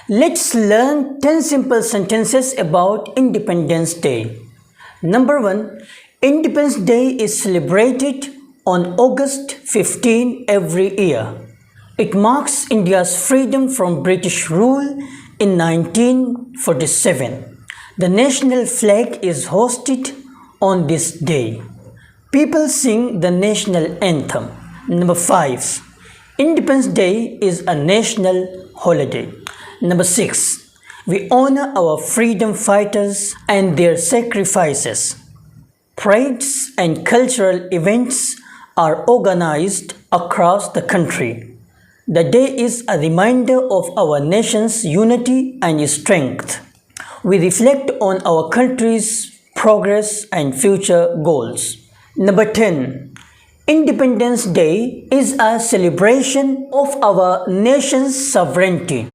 Let's learn 10 simple sentences about Independence Day. Number 1. Independence Day is celebrated on August 15 every year. It marks India's freedom from British rule in 1947. The national flag is hoisted on this day. People sing the national anthem. Number 5. Independence Day is a national holiday. Number 6. We honor our freedom fighters and their sacrifices. Parades and cultural events are organized across the country. The day is a reminder of our nation's unity and strength. We reflect on our country's progress and future goals. Number 10. Independence Day is a celebration of our nation's sovereignty.